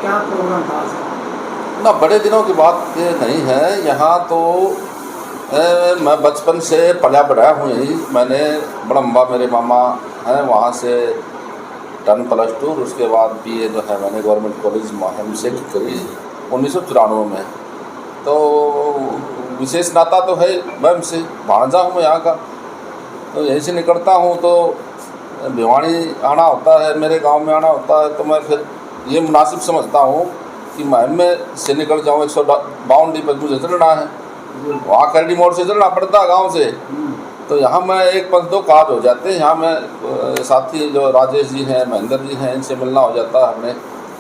क्या प्रोग्राम था आज? ना बड़े दिनों की बात ये नहीं है। यहाँ तो मैं बचपन से पला बढ़ा हूँ यही। मैंने बड़म्बा मेरे मामा हैं, वहाँ से 10+2, उसके बाद बीए जो है मैंने गवर्नमेंट कॉलेज माहिम से करी 1994 में। तो विशेष नाता तो है मैम से, भांजा हूँ मैं यहाँ का, तो यहीं से निकलता हूँ। तो भिवानी आना होता है, मेरे गांव में आना होता है, तो मैं फिर ये मुनासिब समझता हूँ कि महिम में से निकल जाऊँ। 152 पर मुझे चलना है, वहाँ करडी मोड़ से चलना पड़ता गांव से। तो यहाँ मैं 1-5-2 काज हो जाते हैं। यहाँ मैं साथी जो राजेश जी हैं, महेंद्र जी हैं, इनसे मिलना हो जाता है, अपने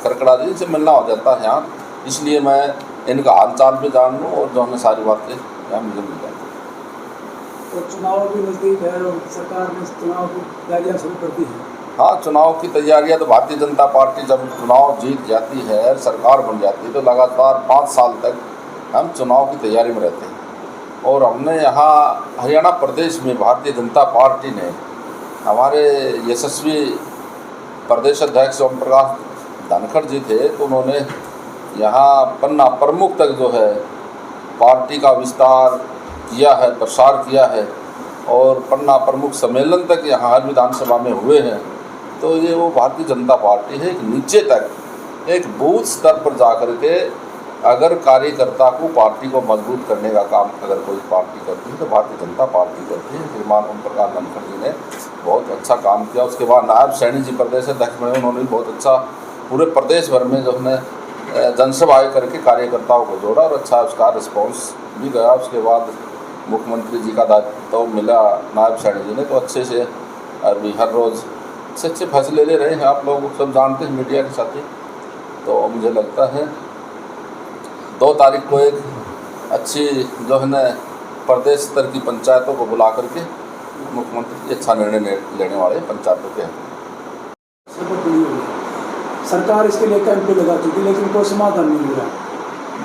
करकड़ा जी इनसे मिलना हो जाता है यहाँ। इसलिए मैं इनका हाल चाल भी जान लूँ और जो हमें सारी बातें यहाँ मुझे मिल जाती हैं। तो चुनाव भी नज़दीक है और सरकार ने चुनाव की तैयारियाँ शुरू कर दी हैं। हाँ, चुनाव की तैयारियां तो भारतीय जनता पार्टी जब चुनाव जीत जाती है, सरकार बन जाती है, तो लगातार 5 साल तक हम चुनाव की तैयारी में रहते हैं। और हमने यहाँ हरियाणा प्रदेश में भारतीय जनता पार्टी ने, हमारे यशस्वी प्रदेश अध्यक्ष ओम प्रकाश धनखड़ जी थे, तो उन्होंने यहाँ पन्ना प्रमुख तक जो है पार्टी का विस्तार किया है, प्रसार किया है, और पन्ना प्रमुख सम्मेलन तक यहाँ हर विधानसभा में हुए हैं। तो ये वो भारतीय जनता पार्टी है, एक नीचे तक एक बूथ स्तर पर जा कर के अगर कार्यकर्ता को, पार्टी को मजबूत करने का काम अगर कोई पार्टी करती है तो भारतीय जनता पार्टी करती है। श्रीमान ओम प्रकाश धनखड़ जी ने बहुत अच्छा काम किया। उसके बाद नायब सैनी जी प्रदेश अध्यक्ष बने, उन्होंने भी बहुत अच्छा पूरे प्रदेश भर में जो है जनसभाएँ करके कार्यकर्ताओं को जोड़ा और अच्छा उसका रिस्पॉन्स भी गया। उसके बाद मुख्यमंत्री जी का दायित्व मिला नायब सैनी जी ने, तो अच्छे से अभी हर रोज़ अच्छे फैसले ले रहे हैं। आप लोग सब जानते हैं मीडिया के साथी। तो मुझे लगता है 2 तारीख को एक अच्छी जो है न प्रदेश स्तर की पंचायतों को बुला करके मुख्यमंत्री अच्छा निर्णय लेने वाले पंचायतों के हैं। सरकार इसके लिए कैंप लगा चुकी, लेकिन कोई समाधान नहीं मिला।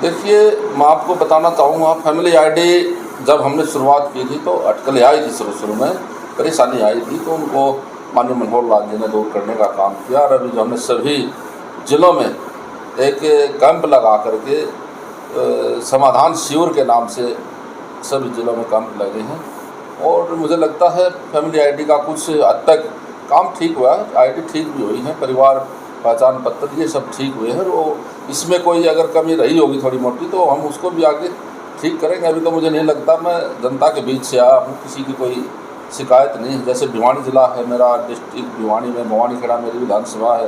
देखिए, मैं आपको बताना चाहूँगा, फैमिली आईडी जब हमने शुरुआत की थी तो अटकलें आई थी, शुरू में परेशानी आई थी, तो उनको माननीय मनोहर लाल जी ने दूर करने का काम किया। और अभी जो हमने सभी जिलों में एक कैंप लगा करके समाधान शिविर के नाम से सभी जिलों में कैंप लगे हैं। और मुझे लगता है फैमिली आईडी का कुछ हद तक काम ठीक हुआ है, आईडी ठीक भी हुई है, परिवार पहचान पत्र ये सब ठीक हुए हैं। और इसमें कोई अगर कमी रही होगी थोड़ी मोटी तो हम उसको भी आगे ठीक करेंगे। अभी तो मुझे नहीं लगता, मैं जनता के बीच से आया हूँ, किसी की कोई शिकायत नहीं है। जैसे भिवानी ज़िला है मेरा, डिस्ट्रिक्ट भिवानी में भवानीखेड़ा मेरी विधानसभा है,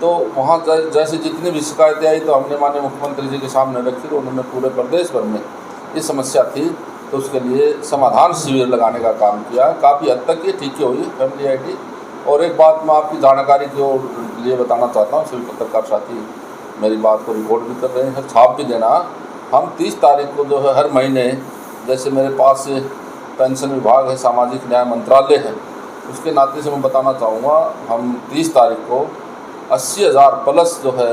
तो वहाँ जैसे जितनी भी शिकायतें आई तो हमने माननीय मुख्यमंत्री जी के सामने रखी। तो उन्होंने पूरे प्रदेश भर में ये समस्या थी तो उसके लिए समाधान शिविर लगाने का काम किया है। काफ़ी हद तक ये ठीक हुई फैमिली आईडी। और एक बात मैं आपकी जानकारी के लिए बताना चाहता हूँ, सभी पत्रकार साथी मेरी बात को रिकॉर्ड भी कर रहे हैं, छाप भी देना। हम 30 तारीख को जो है हर महीने, जैसे मेरे पास पेंशन विभाग है, सामाजिक न्याय मंत्रालय है, उसके नाते से मैं बताना चाहूँगा, हम 30 तारीख को 80,000 प्लस जो है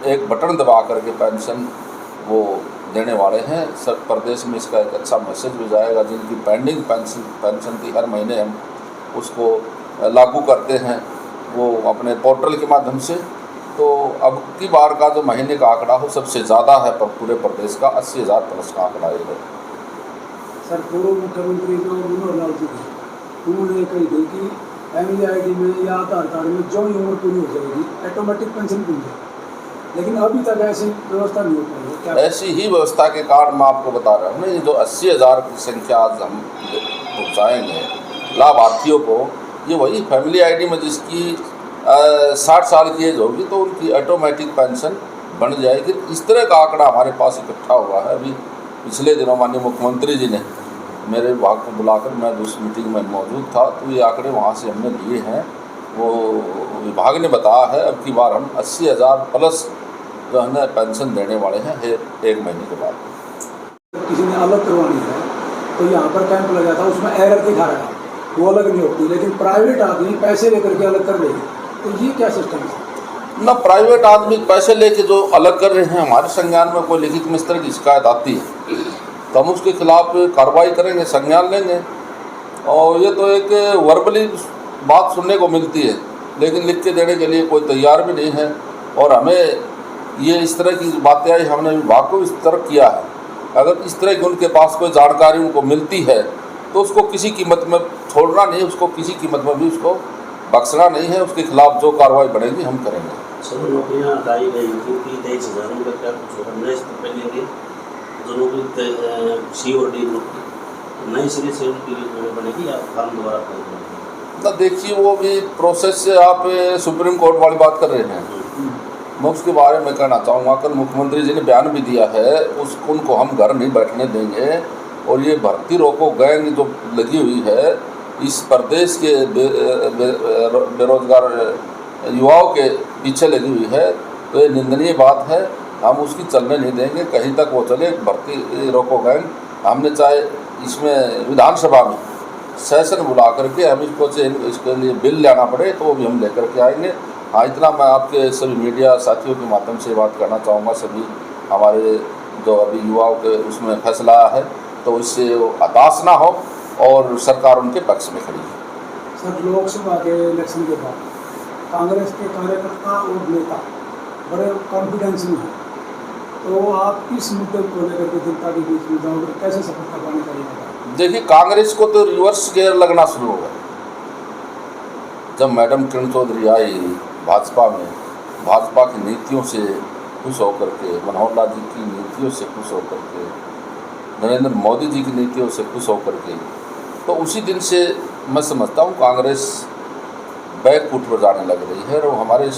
एक बटन दबा करके पेंशन वो देने वाले हैं। सब प्रदेश में इसका एक अच्छा मैसेज भी जाएगा। जिनकी पेंडिंग पेंशन थी हर महीने हम उसको लागू करते हैं वो अपने पोर्टल के माध्यम से। तो अब की बार का जो महीने का आंकड़ा हो सबसे ज़्यादा है पर पूरे प्रदेश का 80,000 प्लस का आंकड़ा है। सर, पूर्व मुख्यमंत्री जो मनोहर लाल जी थे, उन्होंने कही थी कि फैमिली आईडी में या आधार कार्ड में जो ही उम्र पूरी हो जाएगी ऑटोमेटिक पेंशन मिल जाएगी, लेकिन अभी तक ऐसी व्यवस्था नहीं हो पाई है। क्या ऐसी ही व्यवस्था के कारण मैं आपको बता रहा हूँ, ये जो 80,000 की संख्या आज हम पहुँचाएँगे लाभार्थियों को, ये वही फैमिली आईडी में जिसकी 60 साल की एज होगी तो उनकी ऑटोमेटिक पेंशन बन जाएगी। इस तरह का आंकड़ा हमारे पास इकट्ठा हुआ है। अभी पिछले दिनों माननीय मुख्यमंत्री जी ने मेरे विभाग को बुलाकर, मैं उस मीटिंग में मौजूद था, तो ये आंकड़े वहाँ से हमने लिए हैं। वो विभाग ने बताया है अब की बार हम 80,000 प्लस जो है ना पेंशन देने वाले हैं 1 महीने के बाद। किसी ने अलग करवानी है तो यहाँ पर कैंप लगा था, उसमें एरर दिखा रहा है, वो अलग नहीं होती, लेकिन प्राइवेट आदमी पैसे लेकर के अलग कर रहे हैं, तो ये क्या सिस्टम है? ना, प्राइवेट आदमी पैसे लेके जो अलग कर रहे हैं, हमारे संज्ञान में कोई लिखित में इस तरह की शिकायत आती है तो हम उसके खिलाफ कार्रवाई करेंगे, संज्ञान लेंगे। और ये तो एक वर्बली बात सुनने को मिलती है, लेकिन लिख के देने के लिए कोई तैयार भी नहीं है। और हमें ये इस तरह की बातें आई, हमने विभाग को इस तरह किया है। अगर इस तरह की उनके पास कोई जानकारी उनको मिलती है तो उसको किसी कीमत में छोड़ना नहीं, उसको किसी कीमत में भी उसको बख्शना नहीं है। उसके खिलाफ जो कार्रवाई बनेगी हम करेंगे। सर नौकरियाँ हटाई गई क्योंकि 23,000 रुपये का कुछ होना इससे पहले के जो नौकरी सी और डी नौकरी नई सिरे से उनकी बनेगी या फॉर्म दोबारा ना देखिए, वो भी प्रोसेस से आप सुप्रीम कोर्ट वाली बात कर रहे हैं। मैं उसके बारे में कहना चाहूँगा, कल मुख्यमंत्री जी ने बयान भी दिया है, उनको हम घर नहीं बैठने देंगे। और ये भर्ती रोको गैंग जो लगी हुई है इस प्रदेश के बेरोजगार युवाओं के पीछे लगी हुई है, तो ये निंदनीय बात है। हम उसकी चलने नहीं देंगे, कहीं तक वो चले। भर्ती रोको गैंग हमने चाहे इसमें विधानसभा में सेशन बुला करके हम इसके लिए बिल लाना पड़े तो वो भी हम लेकर के आएंगे। हाँ, इतना मैं आपके सभी मीडिया साथियों के माध्यम से बात करना चाहूँगा, सभी हमारे जो अभी युवाओं के उसमें फैसला आया है तो इससे हताश ना हो और सरकार उनके पक्ष में खड़ी है। सर, लोकसभा के इलेक्शन के बाद कांग्रेस के कार्यकर्ता और नेता बड़े कॉन्फिडेंस में हैं, तो आप किस मुद्दे को लेकर के जनता के बीच में जाओगे, कैसे सफलता पाने का ये? देखिए, कांग्रेस को तो रिवर्स गियर लगना शुरू हो गया जब मैडम किरण चौधरी आई भाजपा में। भाजपा की नीतियों से खुश होकर के, मनोहर लाल जी की नीतियों से खुश होकर के, नरेंद्र मोदी जी की नीतियों से खुश होकर के, तो उसी दिन से मैं समझता हूँ कांग्रेस बैकफुट पर जाने लग रही है। और हमारे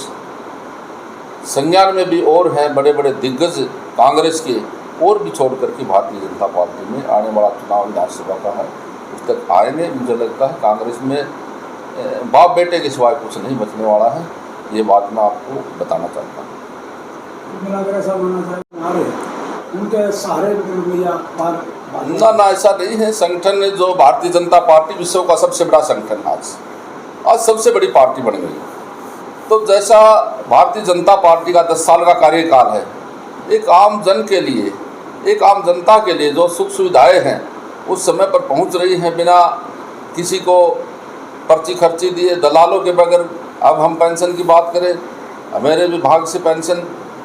संज्ञान में भी और हैं बड़े बड़े दिग्गज कांग्रेस के, और भी छोड़ करके भारतीय जनता पार्टी में आने वाला चुनाव विधानसभा का है, उस तक आएंगे। मुझे लगता है कांग्रेस में बाप बेटे के सिवाय कुछ नहीं बचने वाला है, ये बात मैं आपको बताना चाहता हूँ। उनके सहारे ना ऐसा नहीं है। संगठन जो भारतीय जनता पार्टी विश्व का सबसे बड़ा संगठन आज सबसे बड़ी पार्टी बन गई। तो जैसा भारतीय जनता पार्टी का 10 साल का कार्यकाल है, एक आम जन के लिए, एक आम जनता के लिए जो सुख सुविधाएं हैं उस समय पर पहुंच रही हैं बिना किसी को पर्ची खर्ची दिए, दलालों के बगैर। अब हम पेंशन की बात करें, मेरे विभाग से पेंशन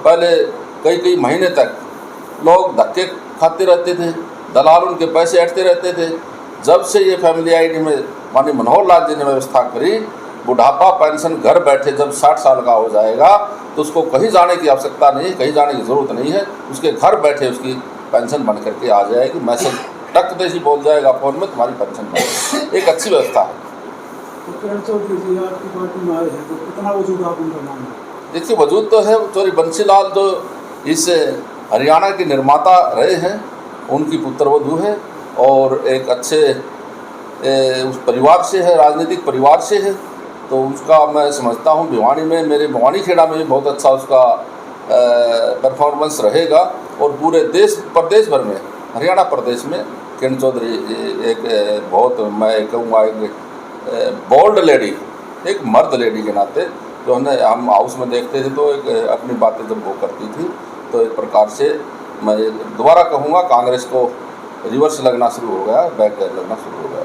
पहले कई महीने तक लोग धक्के खाते रहते थे, दलाल उनके पैसे हटते रहते थे। जब से ये फैमिली आईडी में माननीय मनोहर लाल जी ने व्यवस्था करी, बुढ़ापा पेंशन घर बैठे जब 60 साल का हो जाएगा तो उसको कहीं जाने की आवश्यकता नहीं, कहीं जाने की ज़रूरत नहीं है, उसके घर बैठे उसकी पेंशन बन करके आ जाएगी। मैसेज टक देसी बोल जाएगा फ़ोन में, तुम्हारी पेंशन बन। एक अच्छी व्यवस्था है। देखिए, वजूद तो है। चौधरी बंसीलाल जो इस हरियाणा के निर्माता रहे हैं, उनकी पुत्रवधू है और एक अच्छे उस परिवार से है, राजनीतिक परिवार से है। तो उसका मैं समझता हूँ भिवानी में, मेरे भिवानी खेड़ा में भी बहुत अच्छा उसका परफॉर्मेंस रहेगा। और पूरे प्रदेश भर में, हरियाणा प्रदेश में किरण चौधरी एक बहुत, मैं कहूँगा एक बोल्ड लेडी, एक मर्द लेडी के नाते जो है हम हाउस में देखते थे, तो एक अपनी बातें जब वो करती थी तो एक प्रकार से मैं दोबारा कहूँगा कांग्रेस को रिवर्स लगना शुरू हो गया, बैक लगना शुरू हो गया।